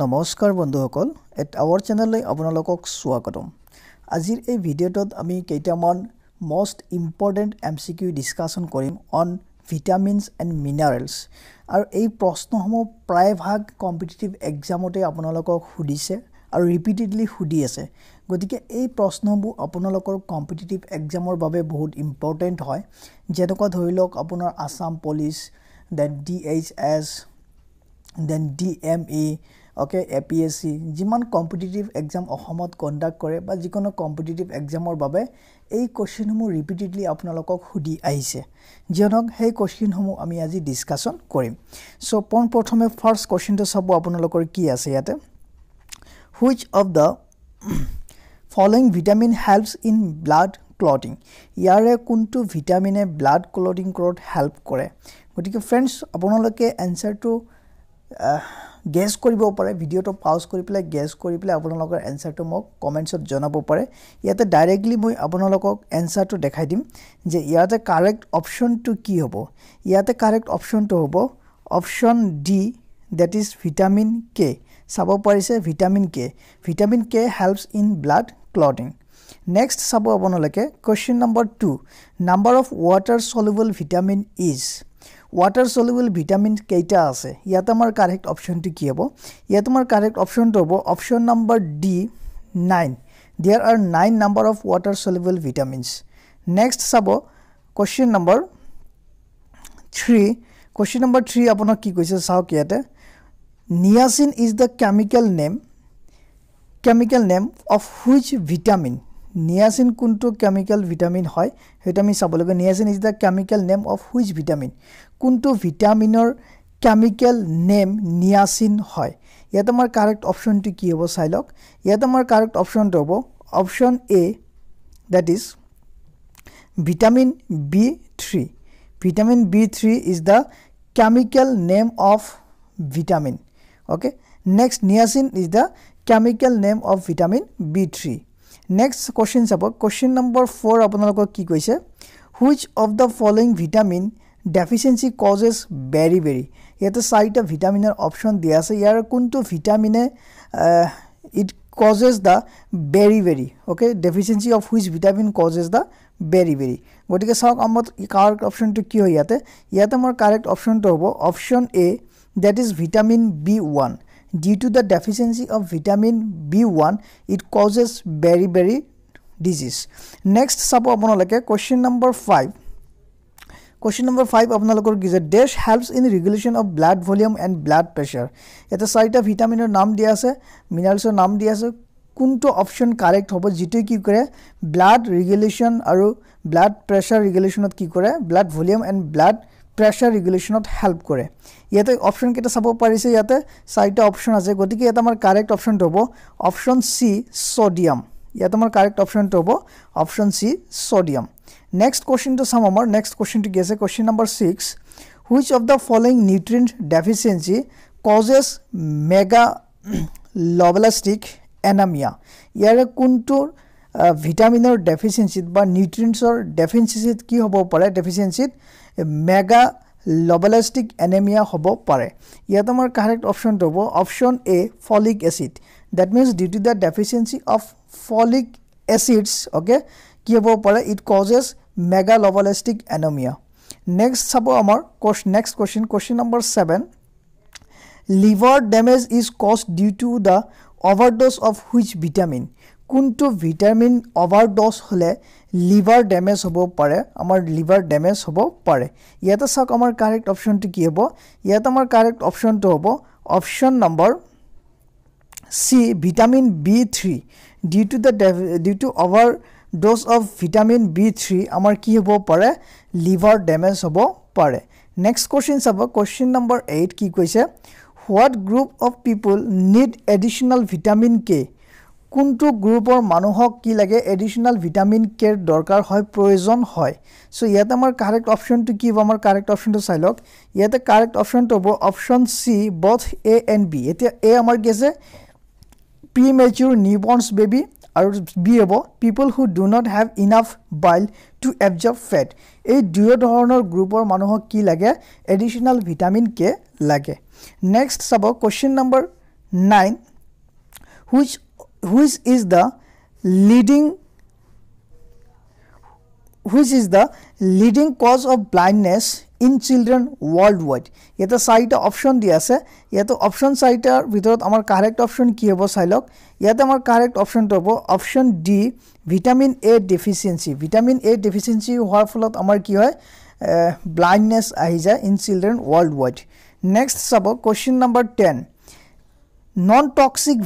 নমস্কাৰ বন্ধুসকল আৱাৰ চেনেললৈ আপোনালোকক স্বাগতম আজিৰ এই ভিডিঅ'টোত আমি কেইটামান মোস্ট ইম্পৰ্টেন্ট এমসিকিউ ডিসকাশন কৰিম অন ভিটামিনস এণ্ড মিনাৰেলস আৰু এই প্ৰশ্নসমূহ প্ৰায়ভাগ কম্পিটিটিভ এক্সামতে আপোনালোকক সুধিছে আৰু ৰিপিটেডলি সুধি আছে গতিকে এই প্ৰশ্নবোৰ আপোনালোকৰ কম্পিটিটিভ এক্সামৰ বাবে বহুত ইম্পৰ্টেন্ট হয় যেনেকুৱা ধৰি লওক আপোনাৰ Assam police then DHS then DME okay APSC जिमान कॉम्पिटिटिव एग्जाम অসমত কন্ডাক্ট কৰে বা যিকোনো কম্পিটিটিভ এক্সামৰ বাবে এই কোশ্চেনসমূহ ৰিপিটেডলি আপোনালোকক সুধি আহিছে যেনক সেই কোশ্চেনসমূহ আমি আজি ডিসকাশন কৰিম সো প্ৰথমে ফাৰ্স্ট কোশ্চেনটো চাব আপোনালোকৰ কি আছে ইয়াতে which of the following vitamin helps in blood clotting ইয়াৰে কোনটো ভিটামিনে ব্লাড ক্লটিং কৰাত হেল্প কৰে গতিকে फ्रेंड्स আপোনালোকে এনসাৰটো গেছ কৰিব পাৰে ভিডিওটো পাউজ কৰি প্লে গেছ কৰি প্লে আপোনালোকৰ এনসাৰটো মোক কমেন্টছত জনাব পাৰে ইয়াতে ডাইৰেক্টলি মই আপোনালোকক এনসাৰটো দেখাই দিম যে ইয়াতে কাৰেক্ট অপচনটো কি হ'ব ইয়াতে কাৰেক্ট অপচনটো হ'ব option D that is vitamin K চাব পাৰিছে vitamin K helps in blood clotting next চাব আপোনালোকে question number 2 number of water soluble vitamin is water soluble vitamin কেইটা আছে ইয়াত আমাৰ কাৰেক্ট অপশনটো কি হ'ব ইয়াত আমাৰ কারেক্ট অপশনটো হ'ব option number D 9 there are 9 number of water soluble vitamins next চাব question number 3 আপোনাক কি কৈছে চাওক ইয়াতে niacin is the chemical name of which vitamin niacin kuntu chemical vitamin hoy heta mi sabologe niacin is the chemical name of which vitamin kuntu vitaminor chemical name niacin hoy yata mar correct option to ki hobo sailok yata mar correct option to hobo option A that is vitamin B3 vitamin B3 is the chemical name of vitamin okay next niacin is the chemical name of vitamin B3 next question about question number 4 আপোনালোকক কি কৈছে which of the following vitamin deficiency causes beriberi ইয়াতে চাৰিটা ভিটামিনৰ option দিয়া আছে ইয়াৰ কোনটো ভিটামিনে it causes the beriberi okay deficiency of which vitamin causes the beriberi গতিকে চাওক আমাৰ কাৰেক্ট অপচনটো কি হয় ইয়াতে আমাৰ কারেক্ট অপচনটো হ'ব option A that is vitamin B1 due to the deficiency of vitamin B1 it causes beriberi disease next sabo আপোনালোকে question number 5 আপোনালোকৰ কি যে dash helps in regulation of blood volume and blood pressure এটা চাৰিটা ভিটামিনৰ নাম দিয়া আছে মিনাৰেলছৰ নাম দিয়া আছে কোনটো অপচন কাৰেক্ট হ'ব যেটো কি কৰে ব্লাড ৰেগুলেশন আৰু ব্লাড প্ৰেছাৰ ৰেগুলেশনত কি কৰে blood volume and blood pressure ৰেগুলেশনত হেল্প কৰে ইয়াতে অপচন কেটা চাব পাৰিছে ইয়াতে চাৰিটা অপচন আছে গতিকে এটা আমাৰ কাৰেক্ট অপচনটো হ'ব অপচন সি সোডিয়াম ইয়াতে আমাৰ কাৰেক্ট অপচনটো হ'ব অপচন সি সোডিয়াম নেক্সট কোশ্চেনটো চাম আমাৰ নেক্সট কোশ্চেনটো কি আছে question number 6 which of the following nutrient deficiency causes megaloblastic anemia ইয়াৰে কোনটো ভিটামিনৰ ডেফিচিয়েন্সি বা নিউট্ৰিয়েন্টছৰ ডেফিচিয়েন্সি কি হ'ব পাৰে ডেফিচিয়েন্সিত megaloblastic anemia হ'ব পাৰে ইয়াত আমাৰ কারেক্ট অপচনটো হ'ব option A folic acid that means due to the deficiency of folic acids okay কি হ'ব পাৰে it causes megaloblastic anemia next চাব আমাৰ next question number 7 liver damage is caused due to the overdose of which vitamin কোনটো vitamin ওভাৰডোজ হলে liver damage হ'ব পাৰে আমাৰ লিভাৰ ড্যামেজ হ'ব পাৰে ইয়াতে চাওক আমাৰ কাৰেক্ট অপচনটো কি হ'ব ইয়াতে আমাৰ কাৰেক্ট অপচনটো হ'ব option number C vitamin B3 due to overdose of vitamin B3 আমাৰ কি হ'ব পাৰে লিভাৰ ড্যামেজ হ'ব পাৰে নেক্সট কোশ্চেন চাব কোশ্চেন নম্বৰ 8 কি কৈছে what group of people need additional vitamin K কোনটো গ্ৰুপৰ মানুহক কি লাগে এডিশনাল ভিটামিন কে দৰকাৰ হয় প্ৰয়োজন হয় সো ইয়াতে আমাৰ কাৰেক্ট অপচনটো কি হ'ব আমাৰ কারেক্ট অপচনটো চাই লওক ইয়াতে কারেক্ট অপচনটো হ'ব option C both A and B এতিয়া A আমাৰ কি আছে premature newborn baby আৰু B হ'ব people who do not have enough bile to absorb fat এই দুই ধৰণৰ গ্ৰুপৰ মানুহক কি লাগে এডিশনাল ভিটামিন কে লাগে নেক্সট চাব question number 9 which is the leading cause of blindness in children worldwide এটা চাৰিটা অপচন দি আছে ইয়াতে অপচন চাৰিটাৰ ভিতৰত আমাৰ কাৰেক্ট অপচন কি হ'ব চাই লওক ইয়াতে আমাৰ কাৰেক্ট অপচনটো হ'ব option D vitamin A deficiency হোৱাৰ ফলত আমাৰ কি হয় ব্লাইণ্ডনেছ আহি যায় ইন চিলড্ৰেন ৱৰ্ল্ডৱাইড নেক্সট চাব কোৱেশ্চন নম্বৰ 10 non-toxic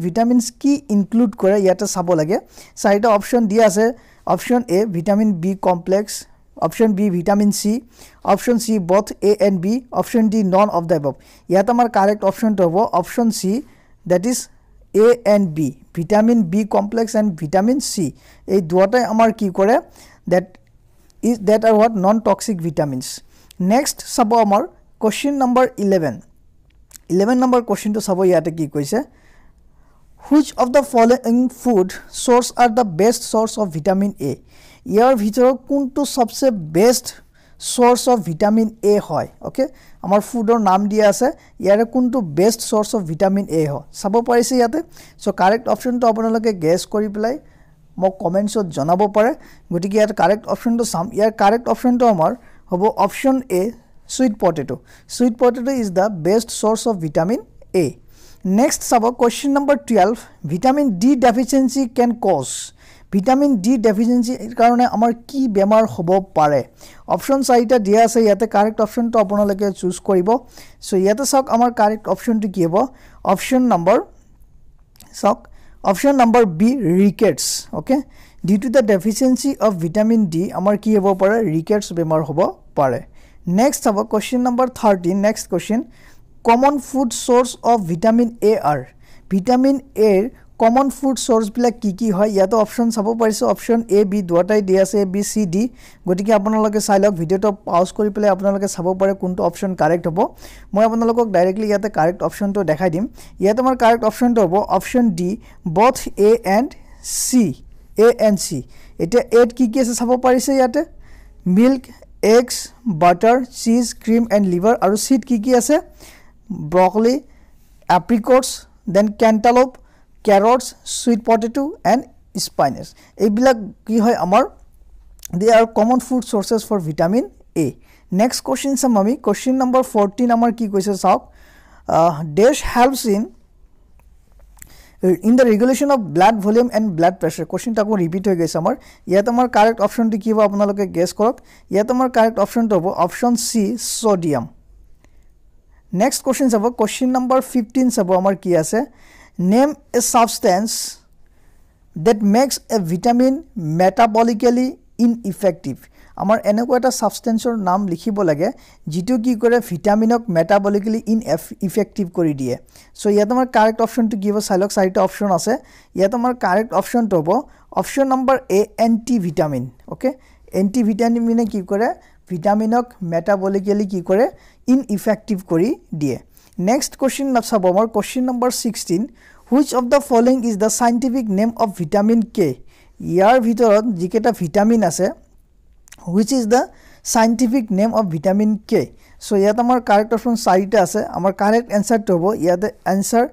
vitamins কি include কৰে ইয়াতে চাব লাগে চাৰিটা অপচন দিয়া আছে option A vitamin B complex option B vitamin C option C both A and B option D none of the above ইয়াতে আমাৰ কাৰেক্ট অপচনটো হ'ব option C that is A and B vitamin B complex and vitamin C এই দুটাই আমাৰ কি কৰে that are what non-toxic vitamins next চাব আমাৰ question number 11 number question to sabo yate ki koise which of the following food source are the best source of vitamin A yar bhitor kuntu sabse best source of vitamin A hoy okay amar food or naam dia ase yare kuntu best source of vitamin A ho sabo parise yate so correct option to apunaloke guess kori pelai mo comments ot janabo pare gotike yar correct option to sam yar correct option to amar hobo option A sweet potato is the best source of vitamin A next sabo question number 12 vitamin D deficiency can cause vitamin D deficiency karone amar ki bemar hobo pare option saita dia ase yate correct option to apunaloke choose koribo so yate sok amar correct option to ki hobo option number B rickets okay due to the deficiency of vitamin D amar ki hobo pare rickets bemar hobo pare next our question number 13 next question common food source of vitamin A are vitamin A common food source bila ki hoy yato option sabo parise option A B duatai dia ase B C D gotike apunaloke sailok video to pause kori pele apunaloke sabo pare kuntu option correct hobo moi apunalokok directly yate correct option to dekhai dim yate amar correct option to hobo option D both A and C eta 8 ki ase sabo parise yate milk eggs butter cheese cream and liver aru seed ki ase broccoli apricots then cantaloupe carrots sweet potato and spinach ebilak ki hoy amar they are common food sources for vitamin A next question samami question number 14 amar ki koise sauk dash helps in the regulation of blood volume and blood pressure question ta ko repeat hoy gaise amar yat amar correct option to ki hobo apnaloke guess korok yat amar correct option to hobo option C sodium next question sabo question number 15 sabo amar ki ase name a substance that makes a vitamin metabolically ineffective amar eneko eta substance or naam likhibo lage jitu ki kore vitamin ok metabolically ineffective kori die so yat amar correct option to give silok side option ase yat amar correct option to hobo option number A antivitamin okay antivitamin ki kore vitamin ok metabolically ki kore ineffective kori die next question sabo amar question number 16 which of the following is the scientific name of vitamin K yar bhitorot jiketa vitamin ase which is the scientific name of vitamin K so yat amar correct option side ase amar correct answer to hobo yat answer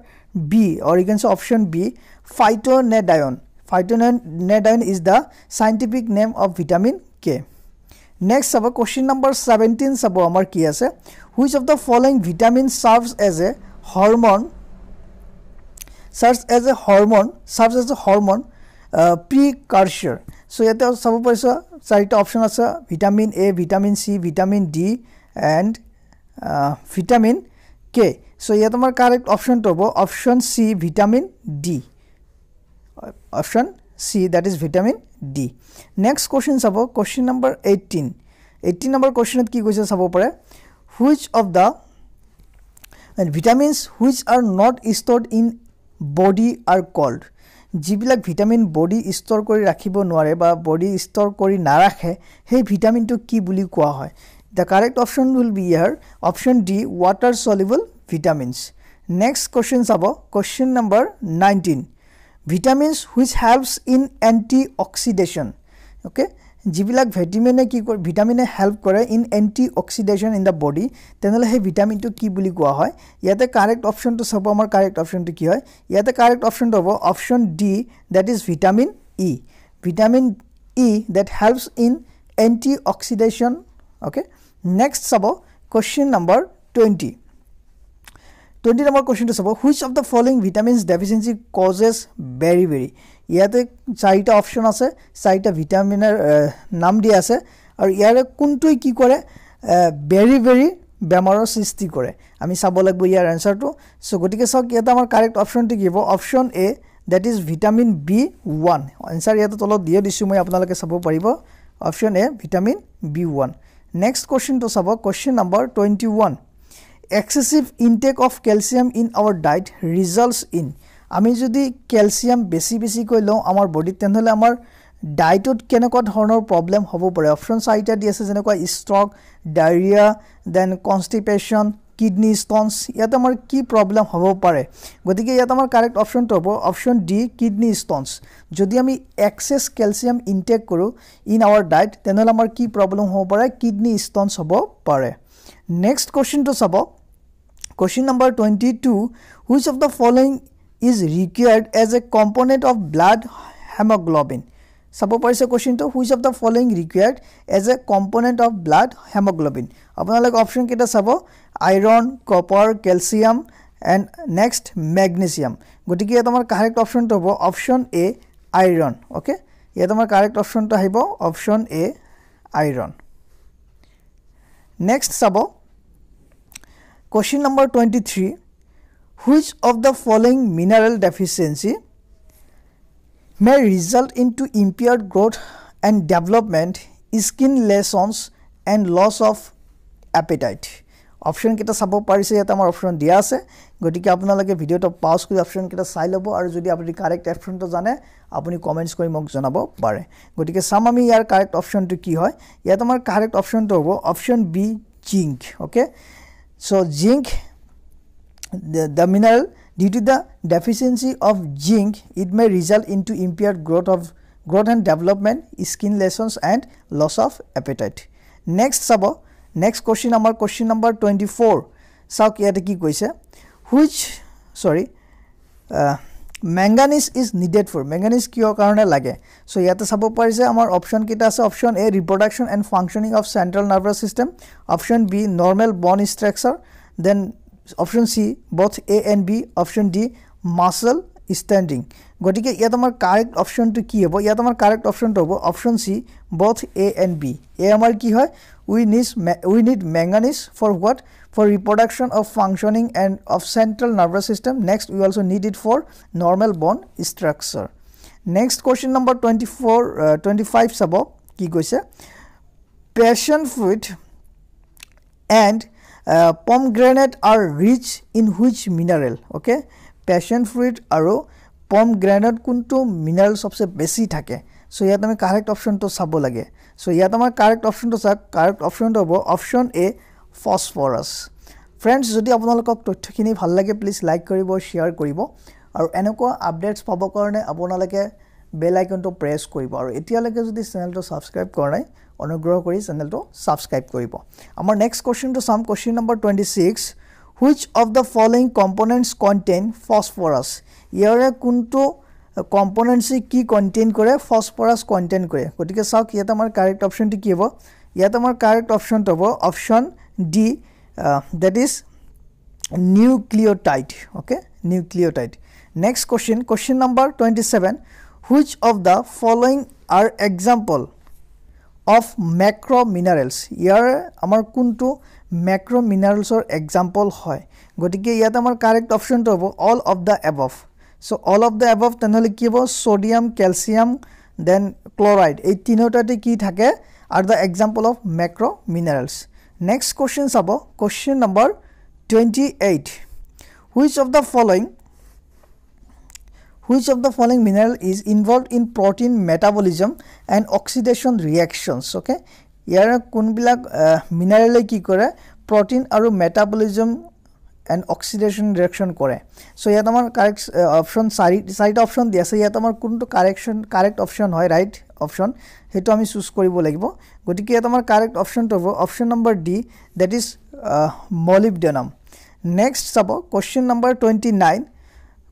B or you can say option B phytonadione is the scientific name of vitamin K next sabo question number 17 sabo amar ki ase which of the following vitamin serves as a hormone precursor so yate sabo paisa চাৰিটা option আছে vitamin A vitamin C vitamin D and vitamin K so ইয়াত আমাৰ correct option তো হ'ব option C vitamin D option C that is vitamin D next question sabo question number 18 number question ki koise sabo pare which of the vitamins which are not stored in body are called jibilak vitamin body store kori rakhibo noare ba body store kori na rakhe he vitamin to ki buli koa hoy the correct option will be here option D water soluble vitamins next question sabo question number 19 vitamins which helps in antioxidation okay যিবিলাক ভিটামিনে help কৰে in anti oxidation in the body তেনেহলে হে ভিটামিনটো কি বুলি কোৱা হয় ইয়াতে correct অপচনটো সব আমাৰ কাৰেক্ট অপচনটো কি হয় ইয়াতে কাৰেক্ট অপচনটো হ'ব option D that is vitamin E vitamin E that helps in anti oxidation okay next sabo question number 20 number question to sabo which of the following vitamins deficiency causes beriberi ইয়াতে চাৰিটা option আছে চাৰিটা ভিটামিনৰ নাম দিয়া আছে আৰু ইয়াৰে কোনটোই কি কৰে বেৰিবেৰি বেমাৰৰ সৃষ্টি কৰে আমি চাব লাগিব ইয়াৰ আনসাৰটো সো গটিকে সক ইয়াতে আমাৰ কাৰেক্ট অপচনটো কি হ'ব option A that is vitamin B1 answer ইয়াতে তলত দিয়া দিছো মই আপোনালোকে চাব পাৰিব option A vitamin B1 next question to sabo question number 21 excessive intake of calcium in our diet results in আমি যদি ক্যালসিয়াম বেছি কই লও আমাৰ বডি তেনহলে আমাৰ ডায়েটত কেনেকুৱা ধৰণৰ প্ৰবলেম হ'ব পাৰে অপচন চাৰিটা দি আছে যেনেকুৱা stroke diarrhoea then constipation kidney stones ইয়াত আমাৰ কি প্ৰবলেম হ'ব পাৰে গতিকে ইয়াত আমাৰ কাৰেক্ট অপচনটো হ'ব অপচন ডি কিডনি ষ্টনস যদি আমি এক্সেস ক্যালসিয়াম ইনটেক কৰো ইন আৱাৰ ডায়েট তেনহলে আমাৰ কি প্ৰবলেম হ'ব পাৰে কিডনি ষ্টনস হ'ব পাৰে নেক্সট কোৱেশ্চন টু চাব question number 22 which of the following is required as a component of blood hemoglobin sabo parise question to which of the following required as a component of blood hemoglobin apnalok option kita sabo iron copper calcium and next magnesium gotike ya tomar correct option to hobo option a iron okay ya tomar correct option to hobo option a iron next sabo question number 23 which of the following mineral deficiency may result into impaired growth and development skin lesions and loss of appetite option kita sabo parise eta amar option dia ase gotike apnalage video to pause kori option kita sai lobo aru jodi apni correct option to jane apuni comments kori mok janabo pare gotike sam ami yar correct option to ki hoy yat amar correct option to hobo option b zinc okay so zinc the mineral due to the deficiency of zinc it may result into impaired growth and development skin lesions and loss of appetite next question number 24 sauk yate ki koise which manganese is needed for manganese kiyo karone lage so yate sabo parise amar option kita ase option a reproduction and functioning of central nervous system option b normal bone structure then option C both A and B option D muscle standing gotike yat amar correct option to ki hobo yat amar correct option to hobo option C both A and B A amar ki hoy we need manganese for what for reproduction of functioning and of central nervous system next we also need it for normal bone structure next question number 25 sabo ki koise passion fruit and pomegranate are rich in which mineral okay passion fruit aro pomegranate kuntu mineral sobse beshi thake so yat ami correct option to sabo lage so yat amar correct option to hobo option a phosphorus friends jodi apnalokok tothyo khini bhal lage please like koribo share koribo aru eneko updates pabo karone apnalake bell icon to press koribo aru etia lage jodi channel to subscribe korai অনুগ্ৰহ কৰি channel to subscribe কৰিব আমাৰ next question to some question number 26 which of the following components contain phosphorus ইয়াৰে কোনটো components কি contain কৰে phosphorus contain কৰে গতিকে চাওক ইয়াত আমাৰ correct option টি কি হ'ব ইয়াত আমাৰ correct option টো হ'ব option D that is nucleotide okay nucleotide next question number 27 which of the following are example of macro minerals ইয়াৰ আমাৰ কোনটো macro minerals or example হয় গটিকে ইয়াত আমাৰ correct option টো হ'ব all of the above so all of the above তেনেহলে কি হ'ব sodium calcium then chloride এই তিনটাতে কি থাকে are the example of macro minerals next question sabo question number 28 which of the following mineral is involved in protein metabolism and oxidation reactions okay yara kun bilak mineral ki kore protein aru metabolism and oxidation reaction কৰে so ইয়াত আমাৰ correct option চাৰিটা option দি আছে ইয়াত আমাৰ কোনটো correct option হয় right option হেতু আমি চুজ কৰিব লাগিব গতিকে ইয়াত আমাৰ কাৰেক্ট অপশ্যনটো হ'ব option number D that is molybdenum next চাব কোৱেশ্চন নম্বৰ 29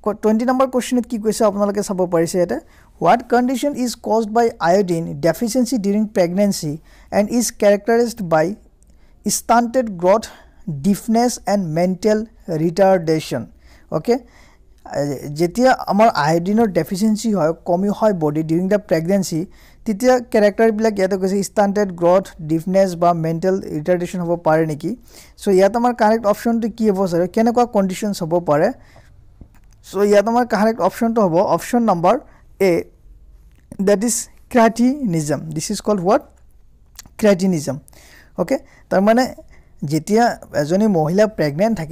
20 নম্বৰ কোৱেশ্চনত কি কৈছে আপোনালোকে চাব পাৰিছে এটা what condition is caused by iodine deficiency during pregnancy and is characterized by stunted growth deafness and mental retardation okay jetia amar iodine deficiency hoy komi hoy body during the pregnancy titia character bilak yate koise stunted growth deafness ba mental retardation hobo pare niki so yat amar correct option to ki hobo sir kenekwa conditions hobo pare so yat amar correct option to hobo option number A that is cretinism this is called what cretinism okay tar mane jetia ejoni mohila pregnant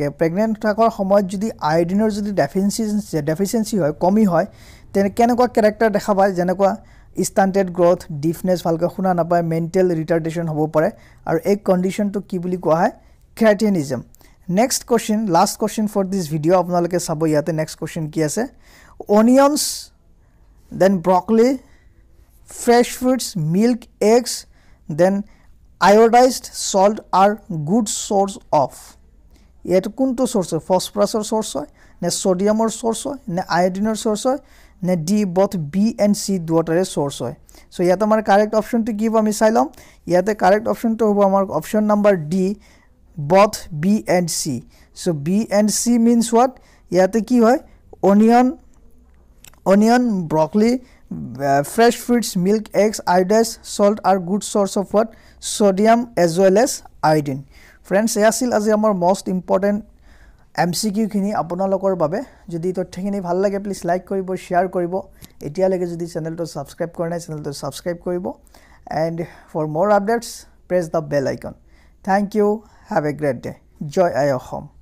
thakor samoy jodi iodine jodi deficiency hoy komi hoy ten kenekwa character dekha pai jenekwa stunted growth deafness falka khuna na pai mental retardation hobo pare aru ek condition to ki boli koa hai cretinism next question last question for this video apnaloke sabo yate next question ki ase onions then broccoli fresh fruits milk eggs then iodized salt are good source of yet kunto source phosphorus source hoy ne sodium source hoy ne iodine source hoy ne d both b and c duotare source hoy so yat amar correct option to give ami sailom yate correct option to hobo amar option number d both b and c so b and c means what yate ki hoy onion broccoli fresh fruits milk eggs iodized salt are good source of what sodium as well as iodine friends yasil azi amar most important MCQ khini apunalokor babe jodi totthখিনি ভাল লাগে please like কৰিব share কৰিব এতিয়া লাগে যদি চেনেলটো subscribe কৰা নাই চেনেলটো সাবস্ক্ৰাইব কৰিব and for more updates press the bell icon thank you have a great day joy I home